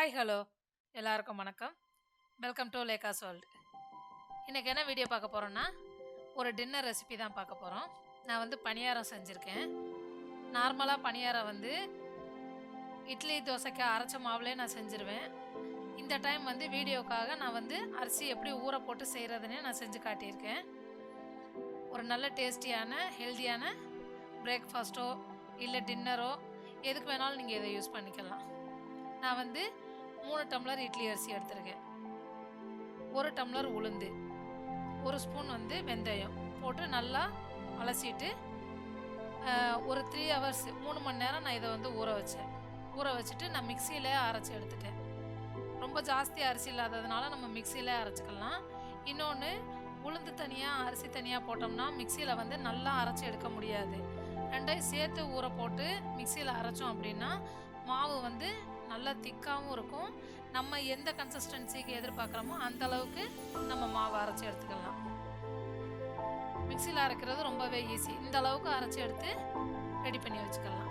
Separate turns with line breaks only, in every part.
Hi hello எல்லாருக்கும் வணக்கம். Welcome to Lekha's world. இன்றைக்கி என்ன வீடியோ பார்க்க போகிறோன்னா, ஒரு டின்னர் ரெசிபி தான் பார்க்க போகிறோம். நான் வந்து பணியாரம் செஞ்சுருக்கேன். நார்மலாக பணியாரம் வந்து இட்லி தோசைக்கு அரைச்ச மாவுலேயே நான் செஞ்சுருவேன். இந்த டைம் வந்து வீடியோக்காக நான் வந்து அரிசி எப்படி ஊற போட்டு செய்கிறதுனே நான் செஞ்சு காட்டியிருக்கேன். ஒரு நல்ல டேஸ்டியான ஹெல்த்தியான பிரேக்ஃபாஸ்ட்டோ இல்லை டின்னரோ எதுக்கு வேணாலும் நீங்கள் இதை யூஸ் பண்ணிக்கலாம். நான் வந்து 3 டம்ளர் இட்லி அரிசி எடுத்திருக்கேன், 1 டம்ளர் உளுந்து, 1 ஸ்பூன் வந்து வெந்தயம் போட்டு நல்லா அலசிட்டு ஒரு 3 ஹவர்ஸ் 3 மணி நேரம் நான் இதை வந்து ஊற வச்சுட்டு நான் மிக்சியில் அரைச்சி எடுத்துட்டேன். ரொம்ப ஜாஸ்தி அரிசி இல்லாததுனால நம்ம மிக்சியில் அரைச்சிக்கலாம். இன்னொன்று, உளுந்து தனியாக அரிசி தனியாக போட்டோம்னா மிக்சியில் வந்து நல்லா அரைச்சி எடுக்க முடியாது. ரெண்டையும் சேர்த்து ஊற போட்டு மிக்சியில் அரைச்சோம் அப்படின்னா மாவு வந்து நல்லா திக்காகவும் இருக்கும். நம்ம எந்த கன்சிஸ்டன்சிக்கு எதிர்பார்க்குறோமோ அந்த அளவுக்கு நம்ம மாவு அரைச்சி எடுத்துக்கலாம். மிக்சியில் அரைக்கிறது ரொம்பவே ஈஸி. இந்த அளவுக்கு அரைச்சி எடுத்து ரெடி பண்ணி வச்சுக்கலாம்.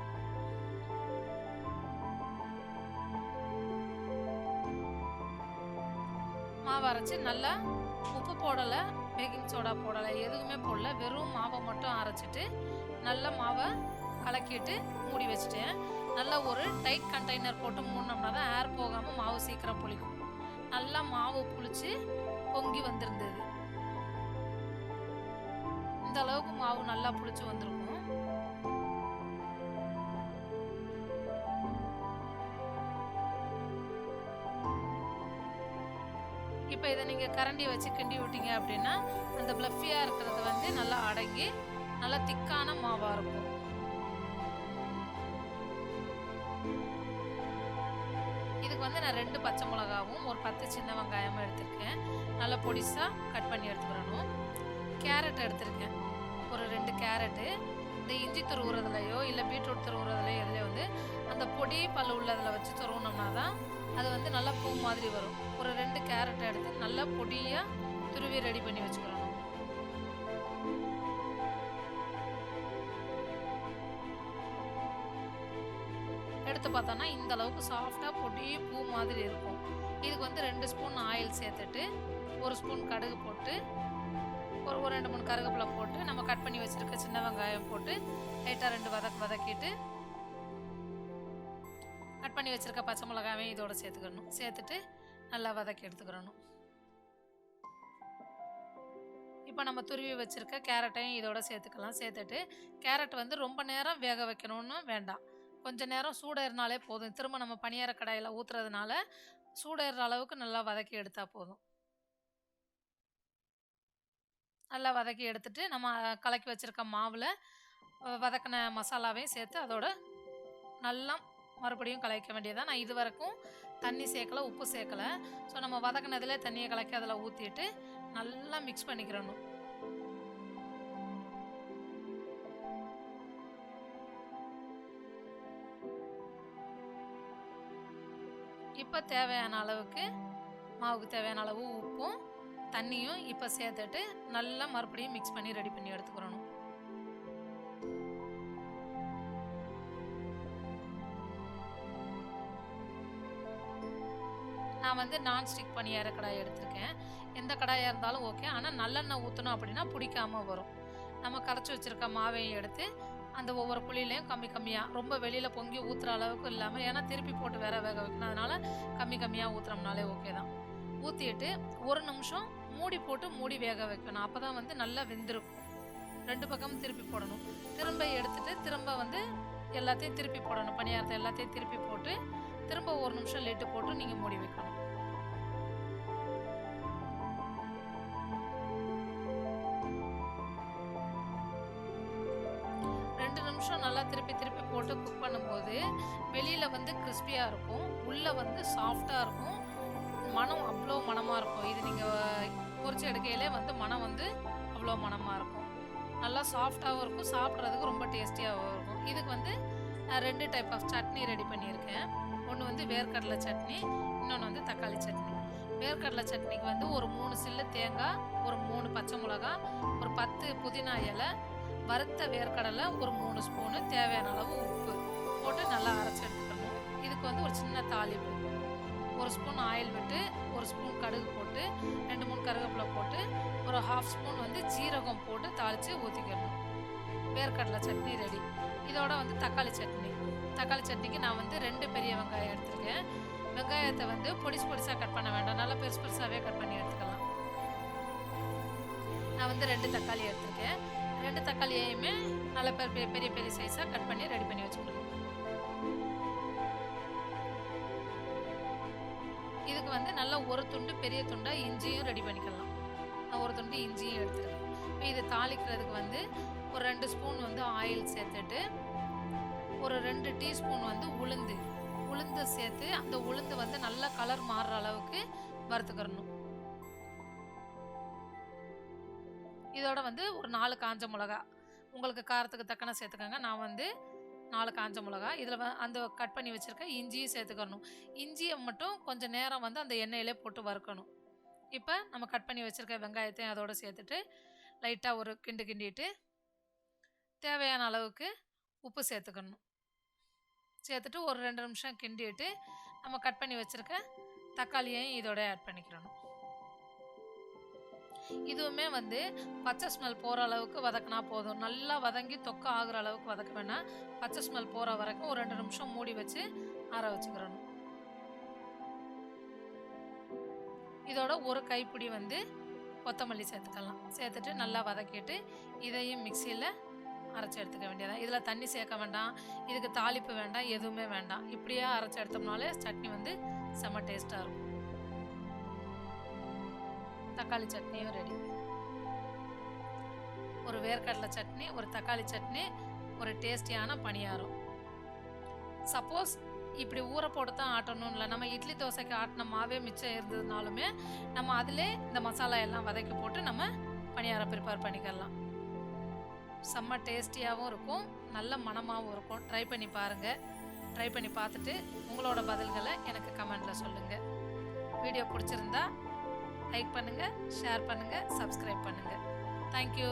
மாவு அரைச்சி நல்லா உப்பு போடலை, பேக்கிங் சோடா போடலை, எதுவுமே போடல. வெறும் மாவை மட்டும் அரைச்சிட்டு நல்லா மாவை கலக்கிட்டு மூடி வச்சுட்டேன். நல்லா ஒரு டைட் கண்டெய்னர் போட்டு மூடினோம்னா தான் ஏர் போகாமல் மாவு சீக்கிரம் புளிக்கும். நல்லா மாவு புளிச்சு பொங்கி வந்திருந்தது. இந்த அளவுக்கு மாவு நல்லா புளிச்சு வந்திருக்கும். இப்போ இதை நீங்கள் கரண்டி வச்சு கிண்டி விட்டீங்க அப்படின்னா அந்த பிளஃபியாக இருக்கிறது வந்து நல்லா அடங்கி நல்லா திக்கான மாவாக இருக்கும். இதுக்கு வந்து நான் 2 பச்சை மிளகாவும் ஒரு 10 சின்ன வெங்காயமும் எடுத்திருக்கேன். நல்லா பொடிசாக கட் பண்ணி எடுத்துக்கிறணும். கேரட் எடுத்திருக்கேன், ஒரு 2 கேரட்டு. இந்த இஞ்சி துருவுறதுலையோ இல்லை பீட்ரூட் துருவுறதுலையோ எதுலையோ வந்து அந்த பொடி பல் உள்ளதில் வச்சு துருவினோம்னா தான் அது வந்து நல்லா பூ மாதிரி வரும். ஒரு 2 கேரட் எடுத்து நல்லா பொடியாக துருவி ரெடி பண்ணி வச்சுக்கிறணும். எடுத்து பார்த்தோன்னா இந்த அளவுக்கு சாஃப்டாக பொடி பூ மாதிரி இருக்கும். இதுக்கு வந்து 2 ஸ்பூன் ஆயில் சேர்த்துட்டு 1 ஸ்பூன் கடுகு போட்டு ஒரு 2-3 கருவேப்பிலை போட்டு நம்ம கட் பண்ணி வச்சுருக்க சின்ன வெங்காயம் போட்டு லைட்டாக 2 வதக்கிட்டு கட் பண்ணி வச்சுருக்க பச்சை மிளகாவையும் இதோட சேர்த்துட்டு நல்லா வதக்கி எடுத்துக்கிறணும். இப்போ நம்ம துருவி வச்சுருக்க கேரட்டையும் இதோட சேர்த்துட்டு கேரட் வந்து ரொம்ப நேரம் வேக வைக்கணும்னு வேண்டாம். கொஞ்சம் நேரம் சூடேறினாலே போதும். திரும்ப நம்ம பணியார கடாயில் ஊற்றுறதுனால சூடேறுற அளவுக்கு நல்லா வதக்கி எடுத்தால் போதும். நல்லா வதக்கி எடுத்துட்டு நம்ம கலக்கி வச்சுருக்க மாவில் வதக்கின மசாலாவையும் சேர்த்து அதோட நல்லா மறுபடியும் கலக்க வேண்டியதான். நான் இது வரைக்கும் தண்ணி சேர்க்கலை, உப்பு சேர்க்கலை. ஸோ நம்ம வதக்கினதிலே தண்ணியை கலக்கி அதில் ஊற்றிட்டு நல்லா மிக்ஸ் பண்ணிக்கிறணும். இப்போ தேவையான அளவுக்கு மாவுக்கு தேவையான அளவு உப்பும் தண்ணியும் இப்போ சேர்த்துட்டு நல்லா மறுபடியும் மிக்ஸ் பண்ணி ரெடி பண்ணி எடுத்துக்கிறணும். நான் வந்து நான்ஸ்டிக் பணியார கடாய் எடுத்திருக்கேன். எந்த கடாயாக இருந்தாலும் ஓகே, ஆனால் நல்லெண்ணெய் ஊற்றணும் அப்படின்னா பிடிக்காமல் வரும். நம்ம கரைச்சி வச்சுருக்க மாவையும் எடுத்து அந்த ஒவ்வொரு புளியிலையும் கம்மியாக ரொம்ப வெளியில் பொங்கி ஊற்றுற அளவுக்கு இல்லாமல், ஏன்னா திருப்பி போட்டு வேக வைக்கணும், அதனால் கம்மியாக ஊற்றுறோம்னாலே ஓகே தான். ஊற்றிட்டு 1 நிமிஷம் மூடி வேக வைக்கணும். அப்போ தான் வந்து நல்லா வெந்திருக்கும். 2 பக்கமும் திருப்பி போடணும். திரும்ப எடுத்துட்டு திரும்ப வந்து எல்லாத்தையும் திருப்பி போடணும். பணியாரத்தை எல்லாத்தையும் திருப்பி போட்டு திரும்ப 1 நிமிஷம் லிட்டு போட்டு நீங்கள் மூடி வைக்கணும். நல்லா திருப்பி போட்டு குக் பண்ணும்போது வெளியில் வந்து கிறிஸ்பியாக இருக்கும், உள்ளே வந்து சாஃப்டாக இருக்கும். மனம் அவ்வளோ மணமாக இருக்கும். இது நீங்கள் பொரிச்சு எடுக்கையிலே வந்து மனம் வந்து அவ்வளோ மணமாக இருக்கும். நல்லா சாஃப்டாகவும் இருக்கும், சாப்பிட்றதுக்கு ரொம்ப டேஸ்டியாகவும் இருக்கும். இதுக்கு வந்து நான் 2 டைப் ஆஃப் சட்னி ரெடி பண்ணியிருக்கேன். ஒன்று வந்து வேர்க்கடலை சட்னி, இன்னொன்று வந்து தக்காளி சட்னி. வேர்க்கடலை சட்னிக்கு வந்து ஒரு 3 சில்லு தேங்காய், ஒரு 3 பச்சை மிளகா, ஒரு 10 புதினா இலை, வறுத்த வேர்க்கடலை ஒரு 3 ஸ்பூனு, தேவையான அளவு உப்பு போட்டு நல்லா அரைச்சி எடுத்துக்கணும். இதுக்கு வந்து ஒரு சின்ன தாளிப்பு 1 ஸ்பூன் ஆயில் விட்டு 1 ஸ்பூன் கடுகு போட்டு 2-3 கருவேப்பிலை போட்டு ஒரு 1/2 ஸ்பூன் வந்து ஜீரகம் போட்டு தாளித்து ஊற்றிக்கணும். வேர்க்கடலை சட்னி ரெடி. இதோட வந்து தக்காளி சட்னிக்கு நான் வந்து 2 பெரிய வெங்காயம் எடுத்திருக்கேன். வெங்காயத்தை வந்து பொடிசாக கட் பண்ண வேண்டாம், நல்லா பெருசாகவே கட் பண்ணி எடுத்துக்கலாம். நான் வந்து 2 தக்காளி எடுத்திருக்கேன். 2 தக்காளியையுமே நல்லா பெரிய சைஸாக கட் பண்ணி ரெடி பண்ணி வச்சுக்கணும். இதுக்கு வந்து நல்லா ஒரு துண்டு பெரிய துண்டாக இஞ்சியும் ரெடி பண்ணிக்கலாம். நான் ஒரு துண்டு இஞ்சியும் எடுத்துருக்கேன். இப்போ இது தாளிக்கிறதுக்கு வந்து ஒரு 2 ஸ்பூன் வந்து ஆயில் சேர்த்துட்டு ஒரு 2 டீஸ்பூன் வந்து உளுந்து சேர்த்து அந்த உளுந்து வந்து நல்லா கலர் மாறுற அளவுக்கு வறுத்துக்கிறணும். இதோட வந்து ஒரு 4 காஞ்ச மிளகா, உங்களுக்கு காரத்துக்கு தக்கன சேர்த்துக்கோங்க. நான் வந்து 4 காஞ்ச மிளகா, இதில் அந்த கட் பண்ணி வச்சுருக்க இஞ்சியும் சேர்த்துக்கணும். இஞ்சியை மட்டும் கொஞ்சம் நேரம் வந்து அந்த எண்ணெயிலே போட்டு வறுக்கணும். இப்போ நம்ம கட் பண்ணி வச்சுருக்க வெங்காயத்தையும் அதோடு சேர்த்துட்டு லைட்டாக ஒரு கிண்டிட்டு தேவையான அளவுக்கு உப்பு சேர்த்துக்கணும். சேர்த்துட்டு ஒரு 2 நிமிஷம் கிண்டிட்டு நம்ம கட் பண்ணி வச்சுருக்க தக்காளியையும் இதோட ஆட் பண்ணிக்கிறணும். இதுவுமே வந்து பச்சை ஸ்மெல் போகிற அளவுக்கு வதக்கினா போதும். நல்லா வதங்கி தொக்க ஆகுற அளவுக்கு வதக்க வேணாம். பச்சை ஸ்மெல் போகிற வரைக்கும் ஒரு 2 நிமிஷம் மூடி வச்சு ஆற வச்சுக்கிறணும். இதோட ஒரு கைப்பிடி வந்து கொத்தமல்லி சேர்த்துக்கலாம். சேர்த்துட்டு நல்லா வதக்கிட்டு இதையும் மிக்சியில் அரைச்சி எடுத்துக்க வேண்டியதான். இதில் தண்ணி சேர்க்க வேண்டாம், இதுக்கு தாளிப்பு வேண்டாம், எதுவுமே வேண்டாம். இப்படியே அரைச்சி எடுத்தோம்னாலே சட்னி வந்து செம்ம டேஸ்ட்டாக இருக்கும். தக்காளி சட்னியும் ரெடி. ஒரு வேர்க்கடலை சட்னி, ஒரு தக்காளி சட்னி, ஒரு டேஸ்டியான பணியாரம். சப்போஸ் இப்படி ஊற போட்டு தான் ஆட்டணும் இல்லை, நம்ம இட்லி தோசைக்கு ஆட்டின மாவே மிச்சம் இருந்ததுனாலுமே நம்ம அதிலே இந்த மசாலா எல்லாம் வதக்கி போட்டு நம்ம பணியாரம் ப்ரிப்பேர் பண்ணிக்கலாம். செம்ம டேஸ்டியாகவும் இருக்கும், நல்ல மணமாகவும் இருக்கும். ட்ரை பண்ணி பாருங்கள். ட்ரை பண்ணி பார்த்துட்டு உங்களோட பதில்களை எனக்கு கமெண்டில் சொல்லுங்கள். வீடியோ பிடிச்சிருந்தா லைக் பண்ணுங்கள், ஷேர் பண்ணுங்கள், சப்ஸ்கிரைப் பண்ணுங்கள். தேங்க்யூ.